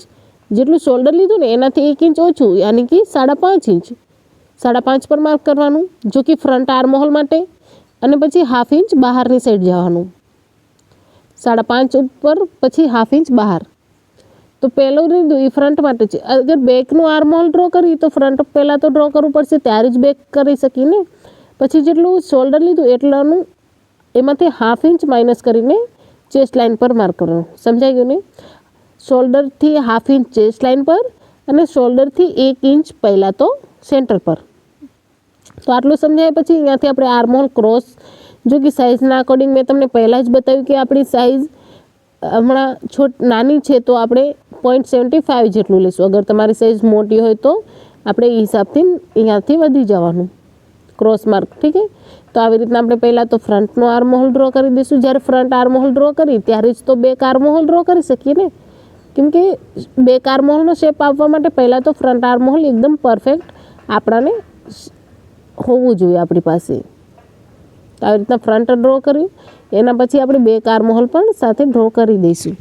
Speaker 1: જેટલું શોલ્ડર લીધું ને એનાથી 1 ઇંચ ઓછું, યાની કે 5.5 ઇંચ, 5.5 પર માર્ક કરવાનું, જો કે ફ્રન્ટ આર્મહોલ માટે. અને પછી 1/2 ઇંચ બહારની સાઈડ જવાનું, 5.5 ઉપર પછી 1/2 ઇંચ બહાર. તો પહેલું લીધું એ ફ્રન્ટ માટે છે. અગર બેકનું આર્મહોલ ડ્રો કરીએ તો ફ્રન્ટ પહેલાં તો ડ્રો કરવું પડશે, ત્યારે જ બેક કરી શકીને. પછી જેટલું શોલ્ડર લીધું એટલાનું એમાંથી 1/2 ઇંચ માઇનસ કરીને ચેસ્ટ લાઇન પર માર્ક કરવાનું. સમજાઈ ગયું ને? શોલ્ડરથી 1/2 ઇંચ ચેસ્ટ લાઇન પર અને શોલ્ડરથી 1 ઇંચ પહેલાં તો સેન્ટર પર. તો આટલું સમજાય પછી અહીંયાથી આપણે આર્મહોલ ક્રોસ, જો કે સાઇઝના અકોર્ડિંગ મેં તમને પહેલાં જ બતાવ્યું કે આપણી સાઇઝ હમણાં નાની છે તો આપણે 0.75 જેટલું લઈશું. અગર તમારી સાઇઝ મોટી હોય તો આપણે એ હિસાબથી અહીંયાથી વધી જવાનું ક્રોસ માર્ક. ઠીક છે? તો આવી રીતના આપણે પહેલાં તો ફ્રન્ટનો આર્મહોલ ડ્રો કરી દઈશું. જ્યારે ફ્રન્ટ આર્મહોલ ડ્રો કરી ત્યારે જ તો બેક આર્મહોલ ડ્રો કરી શકીએ ને, કેમ કે બેક આર્મહોલનો શેપ આપવા માટે પહેલાં તો ફ્રન્ટ આર્મહોલ એકદમ પરફેક્ટ આપણાને હોવું જોઈએ આપણી પાસે. તો આવી રીતના ફ્રન્ટ ડ્રો કર્યું, એના પછી આપણે બેક આર્મહોલ પણ સાથે ડ્રો કરી દઈશું.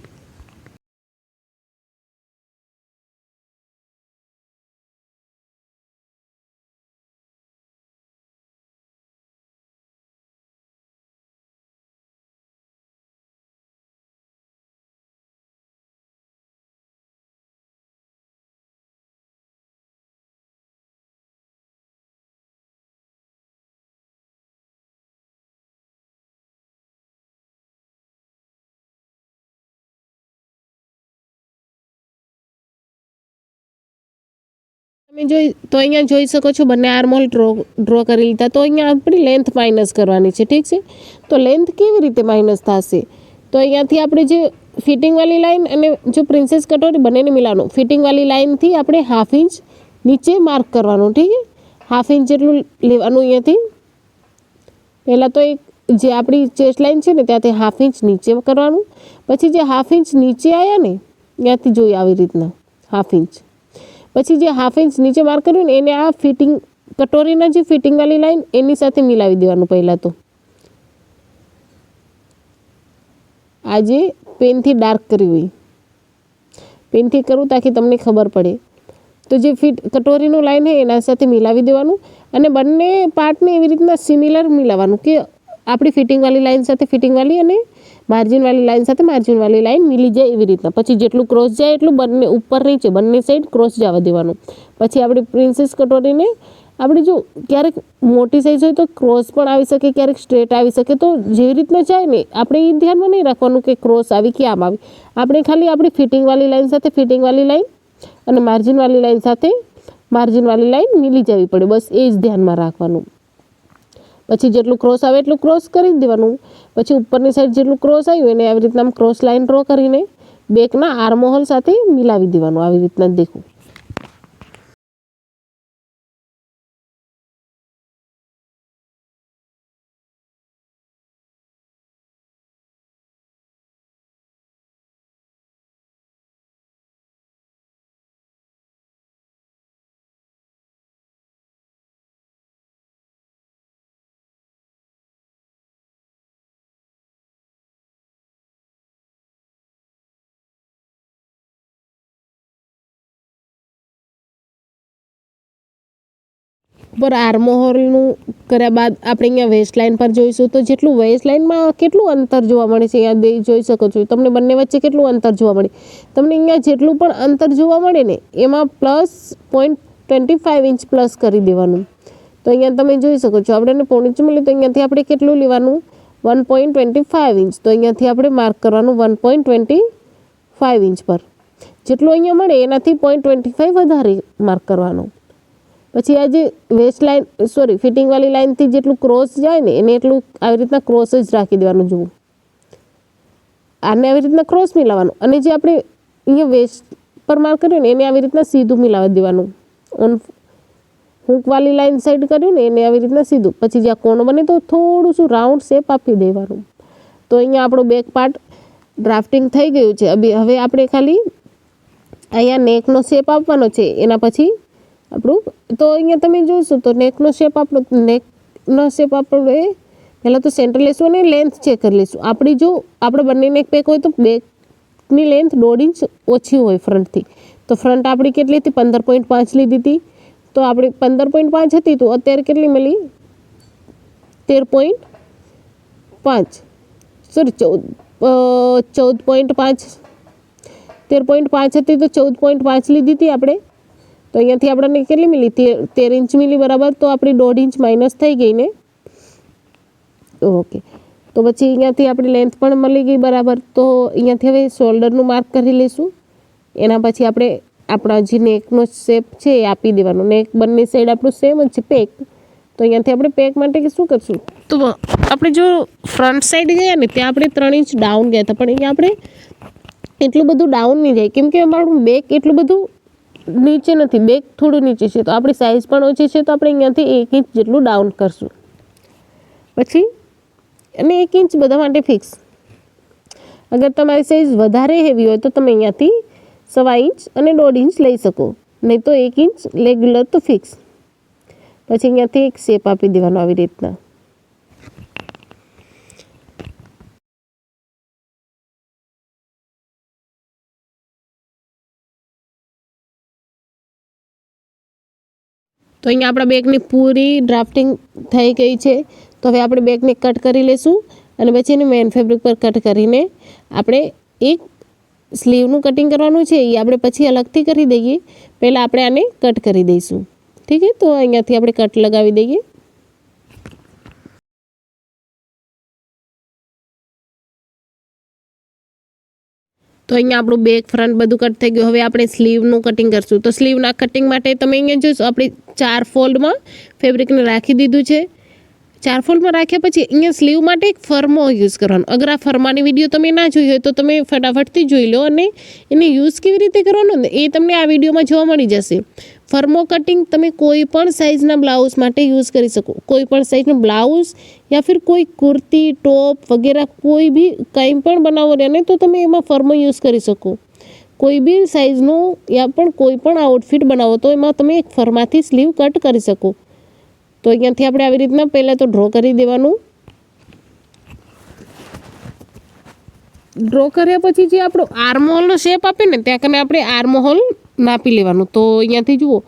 Speaker 1: તમે તો અહીંયા જોઈ શકો છો બંને આર્મહોલ ડ્રો કરી લીધા. તો અહીંયા આપણી લેન્થ માઇનસ કરવાની છે. ઠીક છે? તો લેન્થ કેવી રીતે માઇનસ થશે? તો અહીંયાથી આપણે જે ફિટિંગવાળી લાઈન અને જો પ્રિન્સેસ કટોરી બંનેને મિલાવવાનું. ફિટિંગવાળી લાઈનથી આપણે 1/2 ઇંચ નીચે માર્ક કરવાનું. ઠીક છે? 1/2 ઇંચ જેટલું લેવાનું અહીંયાથી. પહેલાં તો એક જે આપણી ચેસ્ટ લાઈન છે ને ત્યાંથી 1/2 ઇંચ નીચે કરવાનું. પછી જે 1/2 ઇંચ નીચે આવ્યા ને ત્યાંથી જોઈએ આવી રીતના 1/2 ઇંચ. પછી જે 1/2 ઇંચ નીચે માર્ક કર્યું ને એને આ ફિટિંગ કટોરીના જે ફિટિંગવાળી લાઈન એની સાથે મિલાવી દેવાનું. પહેલાં તો આ જે પેનથી ડાર્ક કરી હોય, પેનથી કરું તાકી તમને ખબર પડે. તો જે કટોરીનું લાઈન છે એના સાથે મિલાવી દેવાનું અને બંને પાર્ટને એવી રીતના સિમિલર મિલાવવાનું કે આપણી ફિટિંગવાળી લાઈન સાથે ફિટિંગવાળી અને માર્જિનવાળી લાઈન સાથે માર્જિનવાળી લાઈન મિલી જાય એવી રીતના. પછી જેટલું ક્રોસ જાય એટલું બંને ઉપર નીચે બંને સાઈડ ક્રોસ જવા દેવાનું. પછી આપણી પ્રિન્સેસ કટોરીને આપણે જો ક્યારેક મોટી સાઈઝ હોય તો ક્રોસ પણ આવી શકે, ક્યારેક સ્ટ્રેટ આવી શકે. તો જેવી રીતના જાય ને આપણે એ ધ્યાનમાં નહીં રાખવાનું કે ક્રોસ આવી કે આમ આવી. આપણે ખાલી આપણી ફિટિંગવાળી લાઈન સાથે ફિટિંગવાળી લાઈન અને માર્જિનવાળી લાઈન સાથે માર્જિનવાળી લાઈન મિલી જવી પડે, બસ એ જ ધ્યાનમાં રાખવાનું. પછી જેટલું ક્રોસ આવે એટલું ક્રોસ કરી દેવાનું. પછી ઉપરની સાઈડ જેટલું ક્રોસ આવ્યું એને આવી રીતના ક્રોસ લાઈન ડ્રો કરીને બેકના આર્મહોલ સાથે મિલાવી દેવાનું. આવી રીતના દેખો. પર આર્મહોલનું કર્યા બાદ આપણે અહીંયા વેસ્ટ લાઇન પર જોઈશું. તો જેટલું વેસ્ટ લાઇનમાં કેટલું અંતર જોવા મળે છે અહીંયા જોઈ શકો છો. તમને બંને વચ્ચે કેટલું અંતર જોવા મળે, તમને અહીંયા જેટલું પણ અંતર જોવા મળે ને એમાં +0.25 ઇંચ પ્લસ કરી દેવાનું. તો અહીંયા તમે જોઈ શકો છો આપણને પોણી ઇંચ મળે તો અહીંયાથી આપણે કેટલું લેવાનું 1.25 ઇંચ. તો અહીંયાથી આપણે માર્ક કરવાનું 1.25 ઇંચ પર. જેટલું અહીંયા મળે એનાથી 0.25 વધારે માર્ક કરવાનું. પછી આ જે વેસ્ટ લાઇન ફિટિંગવાળી લાઇનથી જેટલું ક્રોસ જાય ને એને એટલું આવી રીતના ક્રોસ જ રાખી દેવાનું. જુઓ આને આવી રીતના ક્રોસ મિલાવવાનું અને જે આપણે અહીંયા વેસ્ટ પર માર્ક કર્યું ને એને આવી રીતના સીધું મિલાવી દેવાનું. હૂકવાળી લાઇન સાઈડ કર્યું ને એને આવી રીતના સીધું. પછી જ્યાં કોણ બને તો થોડું શું રાઉન્ડ શેપ આપી દેવાનું. તો અહીંયા આપણો બેક પાર્ટ ડ્રાફ્ટિંગ થઈ ગયું છે. હવે આપણે ખાલી અહીંયા નેકનો શેપ આપવાનો છે. એના પછી આપણું તો અહીંયા તમે જોઈશું તો નેકનો શેપ આપણે પહેલાં તો સેન્ટર લેશું અને લેન્થ ચેક કરી લઈશું. આપણી જો આપણે બંને નેક પેક હોય તો બેકની લેન્થ 1.5 ઇંચ ઓછી હોય ફ્રન્ટથી. તો ફ્રન્ટ આપણી કેટલી હતી 15.5 લીધી હતી. તો આપણે 15.5 હતી તો અત્યારે કેટલી મળી 13.5 હતી તો 14.5 લીધી હતી આપણે. તો અહીંયાથી આપણને કેટલી મિલી 13 ઇંચ મિલી બરાબર. તો આપણી 1.5 ઇંચ માઇનસ થઈ ગઈ ને. ઓકે તો પછી અહીંયાથી આપણી લેન્થ પણ મળી ગઈ બરાબર. તો અહીંયાથી હવે શોલ્ડરનું માર્ક કરી લઈશું. એના પછી આપણે આપણા જે નેકનો શેપ છે એ આપી દેવાનો. નેક બંને સાઈડ આપણું સેમ જ છે પેક. તો અહીંયાથી આપણે પેક માટે શું કરશું તો આપણે જો ફ્રન્ટ સાઈડ ગયા ને ત્યાં આપણે 3 ઇંચ ડાઉન ગયા હતા. પણ અહીંયા આપણે એટલું બધું ડાઉન નહીં જાય કેમ કે અમારું બેક એટલું બધું નીચે નથી, બેક થોડું નીચે છે. તો આપણી સાઇઝ પણ ઓછી છે તો આપણે અહીંયાથી 1 ઇંચ જેટલું ડાઉન કરશું. પછી અને 1 ઇંચ બધા માટે ફિક્સ. અગર તમારી સાઇઝ વધારે હેવી હોય તો તમે અહીંયાથી 1.25 ઇંચ અને 1.5 ઇંચ લઈ શકો, નહીં તો 1 ઇંચ રેગ્યુલર તો ફિક્સ. પછી અહીંયાથી એક શેપ આપી દેવાનો આવી રીતના. તો અહીંયા આપણા બેગની પૂરી ડ્રાફ્ટિંગ થઈ ગઈ છે. તો હવે આપણે બેગને કટ કરી લઈશું અને પછી એને મેન ફેબ્રિક પર કટ કરીને આપણે એક સ્લીવનું કટિંગ કરવાનું છે એ આપણે પછી અલગથી કરી દઈએ. પહેલાં આપણે આને કટ કરી દઈશું. ઠીક છે. તો અહીંયાથી આપણે કટ લગાવી દઈએ. તો અહીંયા આપણું બેક ફ્રન્ટ બધું કટ થઈ ગયું. હવે આપણે સ્લીવનું કટિંગ કરશું. તો સ્લીવના કટિંગ માટે તમે અહીંયા જોશો આપણે 4 ફોલ્ડમાં ફેબ્રિકને રાખી દીધું છે. 4 ફોલ્ડમાં રાખ્યા પછી અહીંયા સ્લીવ માટે એક ફર્મો યુઝ કરવાનો. અગર આ ફર્માની વિડીયો તમે ના જોઈ હોય તો તમે ફટાફટથી જોઈ લો અને એને યુઝ કેવી રીતે કરવાનો ને એ તમને આ વિડીયોમાં જોવા મળી જશે. ફર્મો કટિંગ તમે કોઈ પણ સાઇઝના બ્લાઉઝ માટે યુઝ કરી શકો. કોઈ પણ સાઇઝનું બ્લાઉઝ યા ફિર કોઈ કુર્તી ટોપ વગેરે કોઈ બી કંઈ પણ બનાવો ને તો તમે એમાં ફર્મો યુઝ કરી શકો. કોઈ બી સાઇઝનું યા પણ કોઈ પણ આઉટફિટ બનાવો તો એમાં તમે એક ફર્માથી સ્લીવ કટ કરી શકો. તો અહીંયાથી આપણે આવી રીતના પહેલાં તો ડ્રો કરી દેવાનું. ડ્રો કર્યા પછી જે આપણો આર્મહોલનો શેપ આપે ને ત્યાં કને આપણે આર્મહોલ માપી લેવાનું. તો અહીંયાથી જુઓ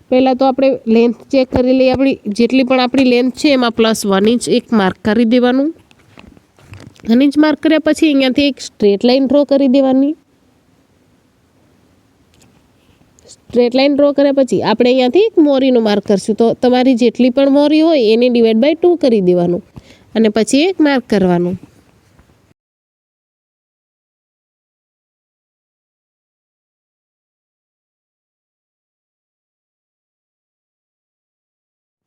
Speaker 1: પહેલાં તો આપણે લેન્થ ચેક કરી લઈએ. આપણી જેટલી પણ આપણી લેન્થ છે એમાં +1 ઇંચ એક માર્ક કરી દેવાનું. 1 ઇંચ માર્ક કર્યા પછી અહીંયાથી એક સ્ટ્રેટ લાઇન ડ્રો કરી દેવાની. સ્ટ્રેટ લાઇન ડ્રો કર્યા પછી આપણે અહીંયાથી એક મોરીનું માર્ક કરશું. તો તમારી જેટલી પણ મોરી હોય એને /2 કરી દેવાનું અને પછી એક માર્ક કરવાનું.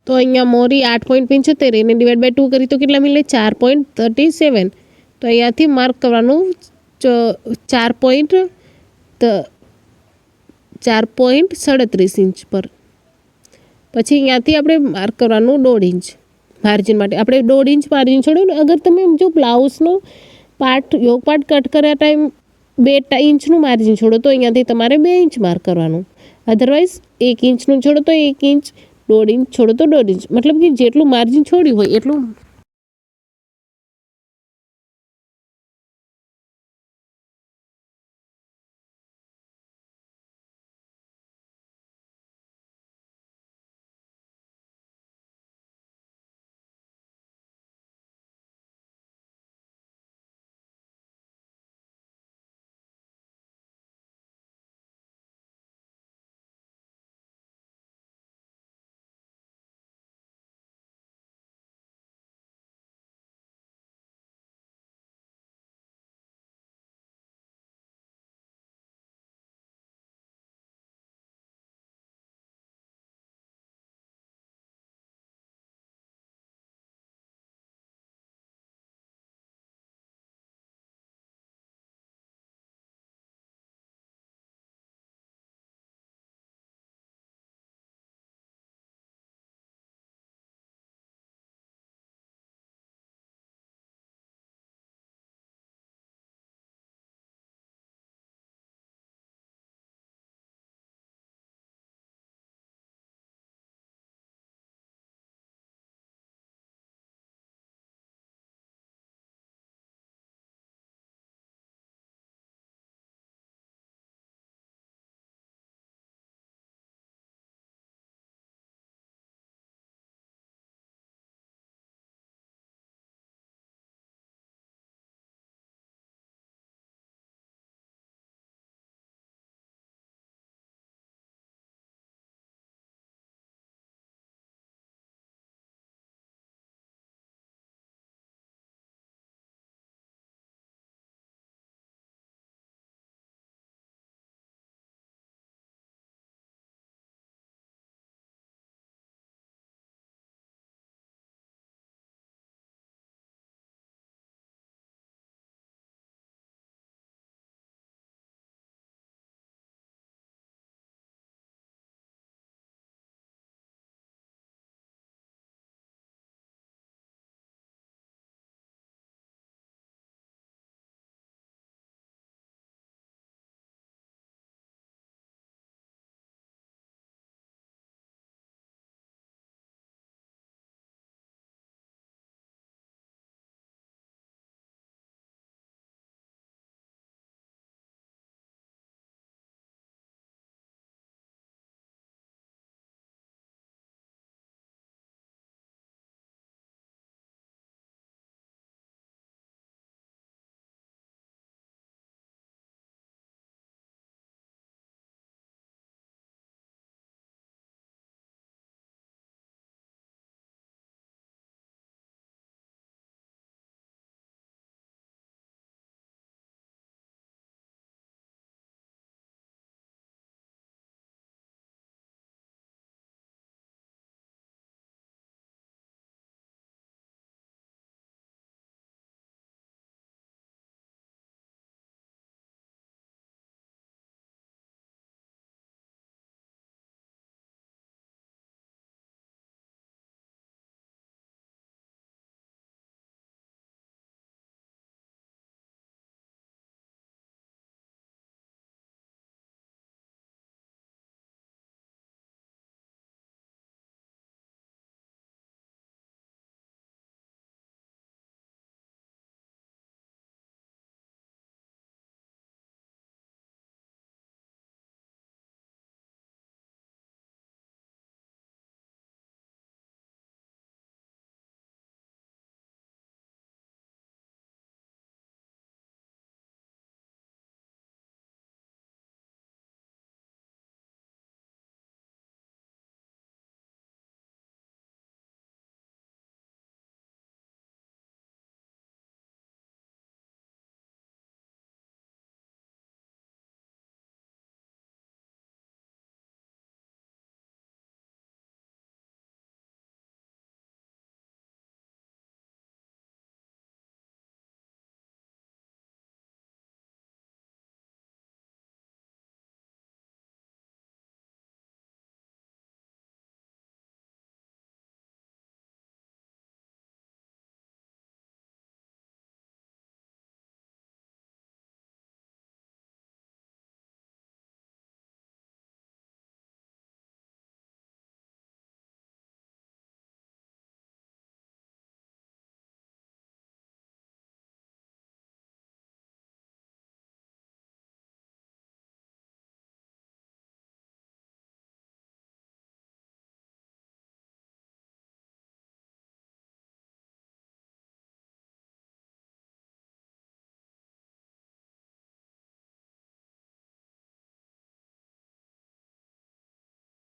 Speaker 1: તો અહીંયા મોરી 8.75 એને /2 કરી તો કેટલા મિલે 4.37. તો અહીંયાથી માર્ક કરવાનું 4.37 ઇંચ પર. પછી અહીંયાથી આપણે માર્ક કરવાનું 1.5 ઇંચ માર્જિન માટે. આપણે 1.5 ઇંચ માર્જિન છોડ્યું ને. અગર તમે જો બ્લાઉઝનો યોગ પાર્ટ કટ કર્યા ટાઈમ 2 ઇંચનું માર્જિન છોડો તો અહીંયાથી તમારે 2 ઇંચ માર્ક કરવાનું. અધરવાઇઝ 1 ઇંચનું છોડો તો 1 ઇંચ, 1.5 ઇંચ છોડો તો 1.5 ઇંચ. મતલબ કે જેટલું માર્જિન છોડ્યું હોય એટલું